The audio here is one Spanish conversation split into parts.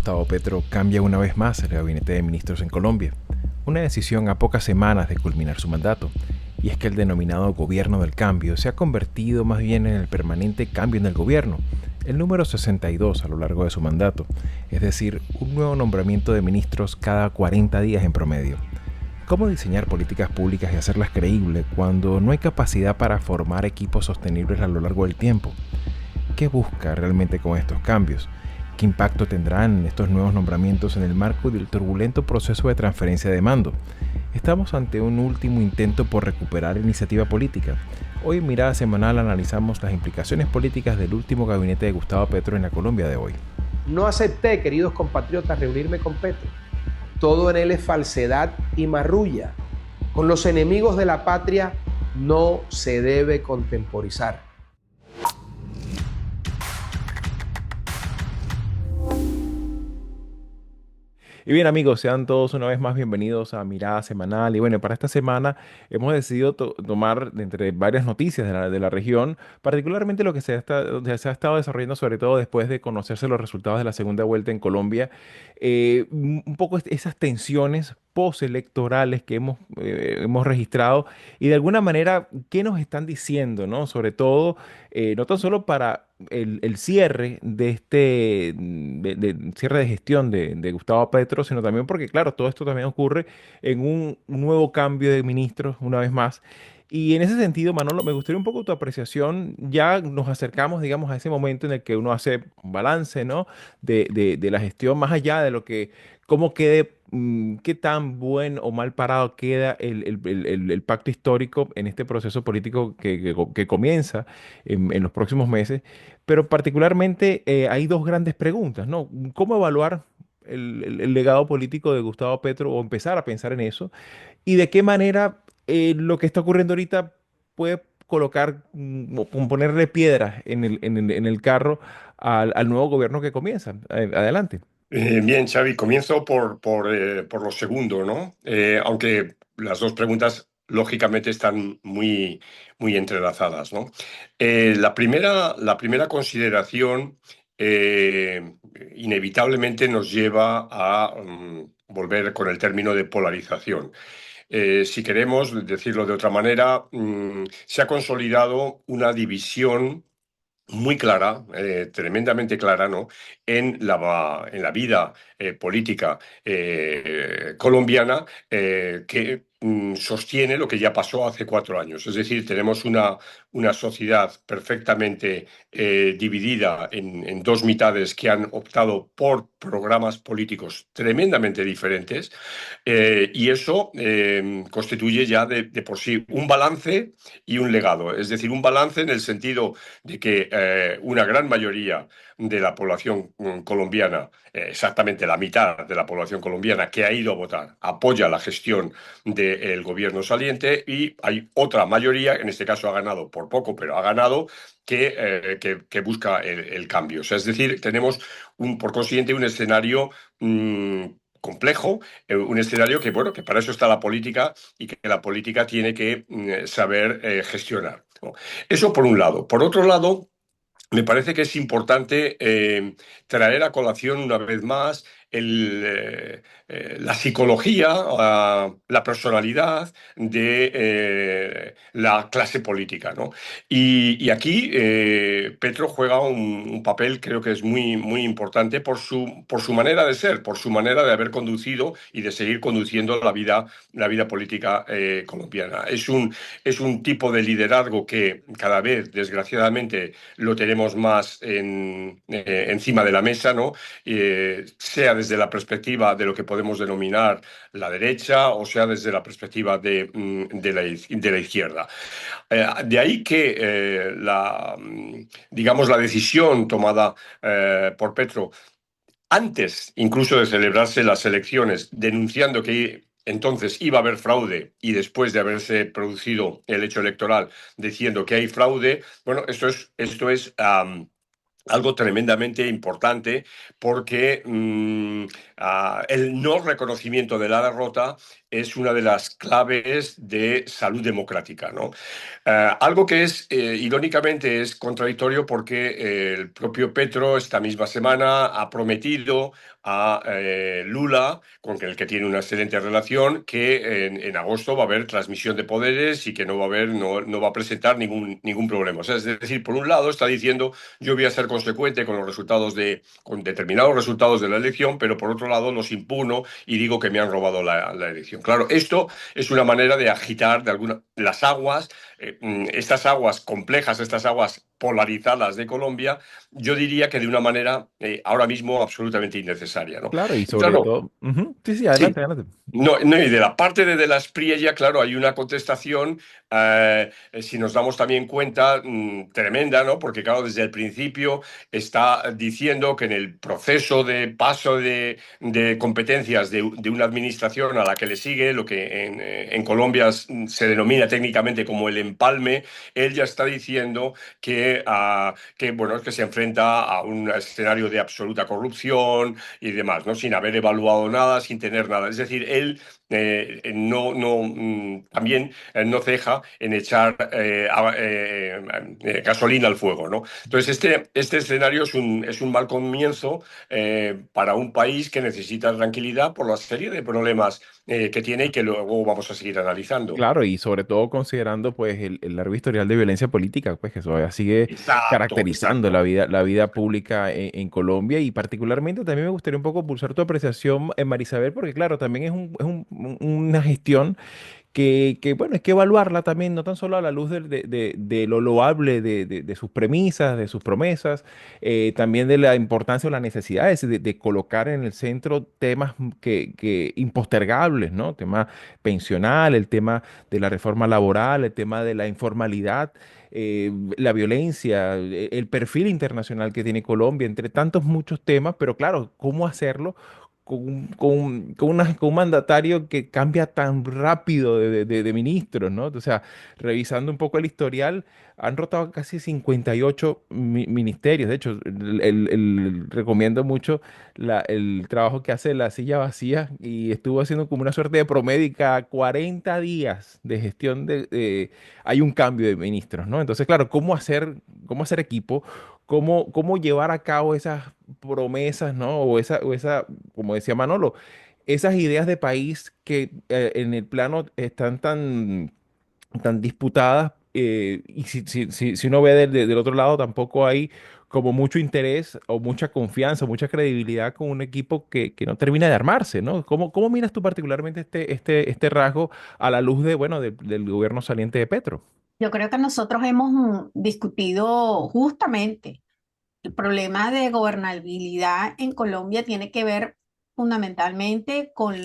Gustavo Petro cambia una vez más el gabinete de ministros en Colombia, una decisión a pocas semanas de culminar su mandato. Y es que el denominado gobierno del cambio se ha convertido más bien en el permanente cambio en el gobierno, el número 62 a lo largo de su mandato, es decir, un nuevo nombramiento de ministros cada 40 días en promedio. ¿Cómo diseñar políticas públicas y hacerlas creíbles cuando no hay capacidad para formar equipos sostenibles a lo largo del tiempo? ¿Qué busca realmente con estos cambios? ¿Qué impacto tendrán estos nuevos nombramientos en el marco del turbulento proceso de transferencia de mando? Estamos ante un último intento por recuperar la iniciativa política. Hoy en Mirada Semanal analizamos las implicaciones políticas del último gabinete de Gustavo Petro en la Colombia de hoy. No acepté, queridos compatriotas, reunirme con Petro. Todo en él es falsedad y marrulla. Con los enemigos de la patria no se debe contemporizar. Y bien amigos, sean todos una vez más bienvenidos a Mirada Semanal. Y bueno, para esta semana hemos decidido tomar de entre varias noticias de la región, particularmente lo que se ha estado desarrollando, sobre todo después de conocerse los resultados de la segunda vuelta en Colombia, un poco esas tensiones postelectorales que hemos registrado y de alguna manera, ¿qué nos están diciendo, ¿no? Sobre todo, no tan solo para el cierre de cierre de gestión de Gustavo Petro, sino también porque, claro, todo esto también ocurre en un nuevo cambio de ministros, una vez más. Y en ese sentido, Manolo, me gustaría un poco tu apreciación. Ya nos acercamos, digamos, a ese momento en el que uno hace un balance, ¿no? De la gestión, más allá de lo que, cómo quede, qué tan buen o mal parado queda el pacto histórico en este proceso político que comienza en los próximos meses. Pero particularmente hay dos grandes preguntas, ¿no? ¿Cómo evaluar el legado político de Gustavo Petro o empezar a pensar en eso? ¿Y de qué manera lo que está ocurriendo ahorita puede colocar o ponerle piedras en el carro al nuevo gobierno que comienza? Adelante. Bien, Xavi, comienzo por lo segundo, ¿no? Aunque las dos preguntas lógicamente están muy entrelazadas, ¿no? La primera consideración eh, inevitablemente nos lleva a volver con el término de polarización. Si queremos decirlo de otra manera, se ha consolidado una división muy clara, tremendamente clara, ¿no? En la vida política colombiana, que sostiene lo que ya pasó hace 4 años. Es decir, tenemos una sociedad perfectamente dividida en dos mitades que han optado por programas políticos tremendamente diferentes, y eso constituye ya de por sí un balance y un legado. Es decir, un balance en el sentido de que una gran mayoría de la población colombiana, exactamente la mitad de la población colombiana que ha ido a votar, apoya la gestión del gobierno saliente, y hay otra mayoría, en este caso ha ganado por poco, pero ha ganado, que busca el cambio. O sea, es decir, tenemos por consiguiente un escenario complejo, un escenario que, bueno, que para eso está la política y que la política tiene que saber gestionar, ¿no? Eso por un lado. Por otro lado, me parece que es importante traer a colación una vez más la psicología, la personalidad de la clase política, ¿no? Y aquí Petro juega un papel, creo que es muy importante por su manera de ser, por su manera de haber conducido y de seguir conduciendo la vida política colombiana. Es un tipo de liderazgo que cada vez, desgraciadamente, lo tenemos más encima de la mesa, ¿no? Sea desde la perspectiva de lo que podemos denominar la derecha, o sea desde la perspectiva de la izquierda. De ahí que digamos, la decisión tomada por Petro, antes incluso de celebrarse las elecciones, denunciando que entonces iba a haber fraude, y después de haberse producido el hecho electoral, diciendo que hay fraude. Bueno, esto es algo tremendamente importante porque el no reconocimiento de la derrota es una de las claves de salud democrática, ¿no? Algo que es, irónicamente, es contradictorio porque el propio Petro esta misma semana ha prometido a Lula, con el que tiene una excelente relación, que en agosto va a haber transmisión de poderes y que no va a haber, no va a presentar ningún problema. O sea, es decir, por un lado está diciendo yo voy a ser consecuente con los resultados con determinados resultados de la elección, pero por otro lado los impugno y digo que me han robado la elección. Claro, esto es una manera de agitar las aguas, estas aguas complejas, estas aguas polarizadas de Colombia, yo diría que de una manera ahora mismo absolutamente innecesaria, ¿no? Claro, y Y sobre claro, todo, ujú, sí, sí, sí. adelante, adelante. No, no, y de la parte de la Espriella, claro, hay una contestación, si nos damos también cuenta, tremenda, ¿no? Porque, claro, desde el principio está diciendo que en el proceso de paso de competencias de una administración a la que le sigue, lo que en Colombia se denomina técnicamente como el empalme, él ya está diciendo bueno, que se enfrenta a un escenario de absoluta corrupción y demás, ¿no? Sin haber evaluado nada, sin tener nada. Es decir, él también no ceja en echar gasolina al fuego, ¿no? Entonces, este escenario es un mal comienzo para un país que necesita tranquilidad por la serie de problemas que tiene y que luego vamos a seguir analizando. Claro, y sobre todo considerando pues el largo historial de violencia política, pues que todavía sigue Exacto, caracterizando exacto. la vida pública en Colombia y particularmente también me gustaría un poco pulsar tu apreciación en Marisabel, porque claro, también una gestión bueno, hay que evaluarla también, no tan solo a la luz de lo loable de sus premisas, de sus promesas, también de la importancia o las necesidades de colocar en el centro temas que impostergables, ¿no? Tema pensional, el tema de la reforma laboral, el tema de la informalidad. La violencia, el perfil internacional que tiene Colombia, entre tantos muchos temas, pero claro, ¿cómo hacerlo con un mandatario que cambia tan rápido de ministros, ¿no? O sea, revisando un poco el historial, han rotado casi 58 ministerios. De hecho, recomiendo mucho el trabajo que hace La Silla Vacía y estuvo haciendo como una suerte de promedio y cada 40 días de gestión hay un cambio de ministros, ¿no? Entonces, claro, ¿cómo hacer equipo? ¿Cómo llevar a cabo esas promesas, ¿no? O esa, como decía Manolo, esas ideas de país que en el plano están tan disputadas y si uno ve del otro lado tampoco hay como mucho interés o mucha confianza, mucha credibilidad con un equipo que no termina de armarse, ¿no? ¿Cómo miras tú particularmente este rasgo a la luz bueno, del gobierno saliente de Petro? Yo creo que nosotros hemos discutido justamente el problema de gobernabilidad en Colombia tiene que ver fundamentalmente con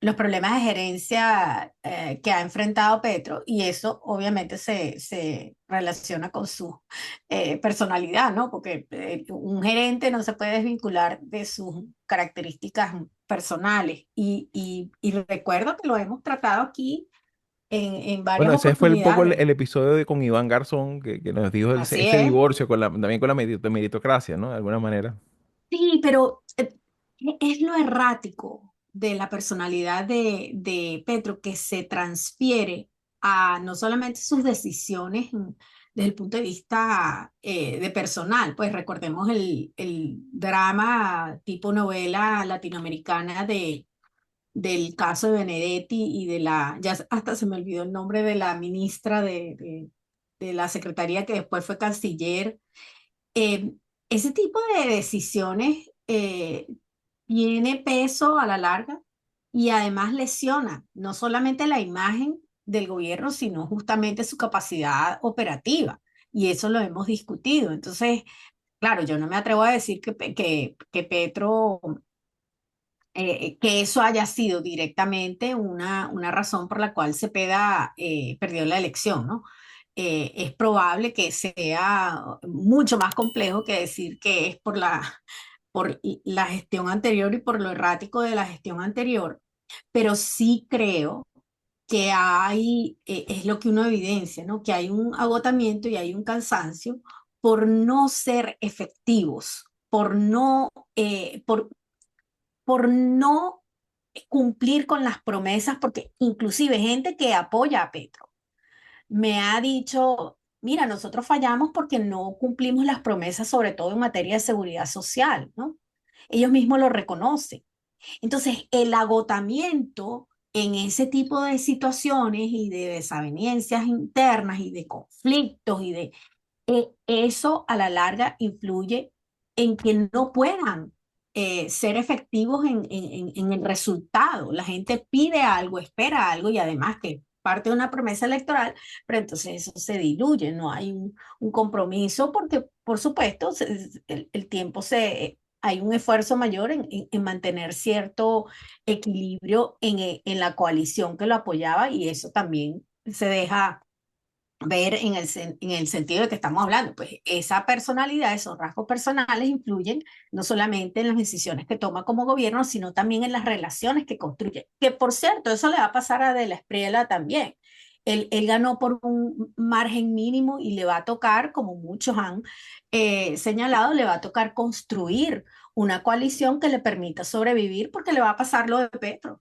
los problemas de gerencia que ha enfrentado Petro y eso obviamente se relaciona con su personalidad, ¿no? Porque un gerente no se puede desvincular de sus características personales y recuerdo que lo hemos tratado aquí en varias Bueno, ese fue un poco el, oportunidades. el episodio con Iván Garzón que nos dijo ese, Así ese es. divorcio también con la meritocracia, ¿no? De alguna manera. Sí, pero es lo errático de la personalidad de Petro que se transfiere a no solamente sus decisiones desde el punto de vista de personal, pues recordemos el drama tipo novela latinoamericana del caso de Benedetti y ya hasta se me olvidó el nombre de la ministra de la Secretaría que después fue canciller. eh, Ese tipo de decisiones tiene peso a la larga y además lesiona no solamente la imagen del gobierno, sino justamente su capacidad operativa. Y eso lo hemos discutido. Entonces, claro, yo no me atrevo a decir que Petro, que eso haya sido directamente una razón por la cual Cepeda perdió la elección, ¿no? Es probable que sea mucho más complejo que decir que es por la gestión anterior y por lo errático de la gestión anterior, pero sí creo que es lo que uno evidencia, ¿no? Que hay un agotamiento y hay un cansancio por no ser efectivos, por no cumplir con las promesas, porque inclusive gente que apoya a Petro me ha dicho, mira, nosotros fallamos porque no cumplimos las promesas, sobre todo en materia de seguridad social, ¿no? Ellos mismos lo reconocen. Entonces, el agotamiento en ese tipo de situaciones y de desavenencias internas y de conflictos eso a la larga influye en que no puedan ser efectivos en el resultado. La gente pide algo, espera algo y además que parte de una promesa electoral, pero entonces eso se diluye, no hay un compromiso porque, por supuesto, el tiempo hay un esfuerzo mayor en mantener cierto equilibrio en la coalición que lo apoyaba y eso también se deja ver en el sentido de que estamos hablando, pues esa personalidad, esos rasgos personales influyen no solamente en las decisiones que toma como gobierno, sino también en las relaciones que construye. Que por cierto, eso le va a pasar a De la Espriella también. Él ganó por un margen mínimo y le va a tocar, como muchos han señalado, le va a tocar construir una coalición que le permita sobrevivir porque le va a pasar lo de Petro.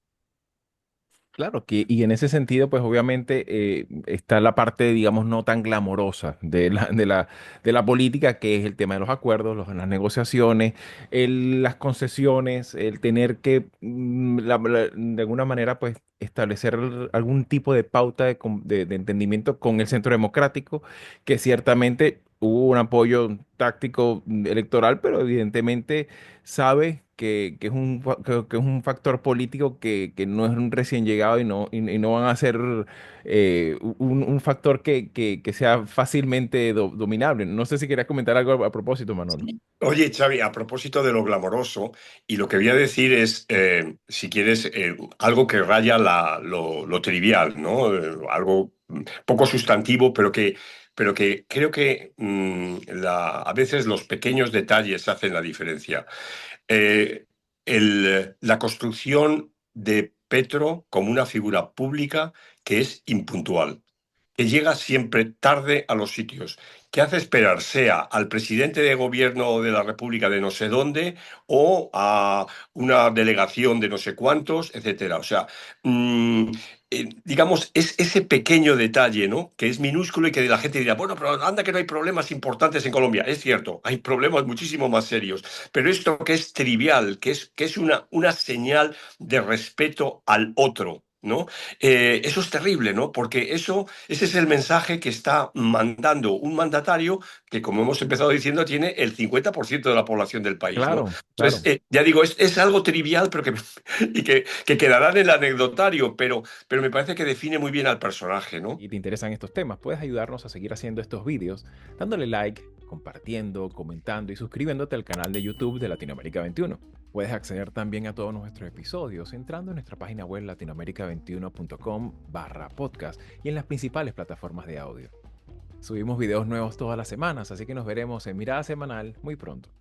Claro, y en ese sentido, pues obviamente está la parte, digamos, no tan glamorosa de la política, que es el tema de los acuerdos, las negociaciones, las concesiones, el tener que, de alguna manera, pues establecer algún tipo de pauta de entendimiento con el Centro Democrático, que ciertamente hubo un apoyo táctico electoral, pero evidentemente sabe que es que es un factor político que no es un recién llegado y no van a ser un factor que sea fácilmente dominable. No sé si querías comentar algo a propósito, Manolo. Oye, Xavi, a propósito de lo glamoroso, y lo que voy a decir es, si quieres, algo que raya lo trivial, ¿no? Algo poco sustantivo, pero que creo que a veces los pequeños detalles hacen la diferencia. Eh, la construcción de Petro como una figura pública que es impuntual, que llega siempre tarde a los sitios, que hace esperar sea al presidente de gobierno de la República de no sé dónde o a una delegación de no sé cuántos, etcétera. O sea, mm, digamos, es ese pequeño detalle, ¿no? Que es minúsculo y que la gente dirá, bueno, pero anda que no hay problemas importantes en Colombia. Es cierto, hay problemas muchísimo más serios, pero esto que es trivial, que es una señal de respeto al otro, ¿no? Eso es terrible, ¿no? Porque ese es el mensaje que está mandando un mandatario que, como hemos empezado diciendo, tiene el 50% de la población del país, ¿no? Claro, Entonces, claro. ya digo, es algo trivial, pero que quedará en el anecdotario, pero me parece que define muy bien al personaje, ¿no? Y te interesan estos temas, puedes ayudarnos a seguir haciendo estos vídeos dándole like, compartiendo, comentando y suscribiéndote al canal de YouTube de Latinoamérica 21. Puedes acceder también a todos nuestros episodios entrando en nuestra página web latinoamerica21.com/podcast y en las principales plataformas de audio. Subimos videos nuevos todas las semanas, así que nos veremos en Mirada Semanal muy pronto.